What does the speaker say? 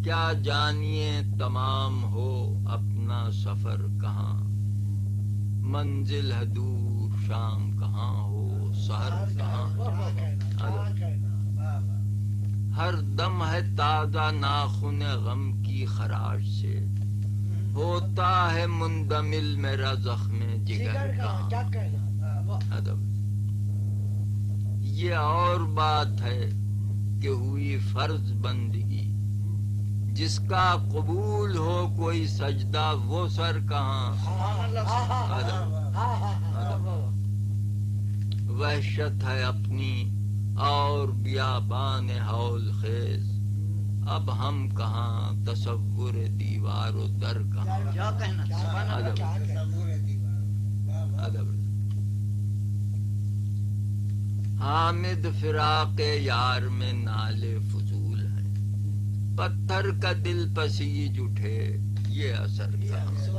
کیا جانیے تمام ہو اپنا سفر کہاں، منزل ہے دور شام کہاں ہو سحر کہاں، ہر دم ہے تازہ ناخن غم کی خراش سے، ہوتا ہے مندمل میرا زخم جگر کہاں، ادب یہ اور بات ہے کہ ہوئی فرض بندگی، جس کا قبول ہو کوئی سجدہ وہ سر کہاں، وحشت ہے اپنی اور بیابان ہول خیز، اب ہم کہاں تصور دیوار و در کہاں، ادب حامد فراق یار میں نالے فضول ہے، پتھر کا دل پسیج اٹھے یہ اثر کہاں،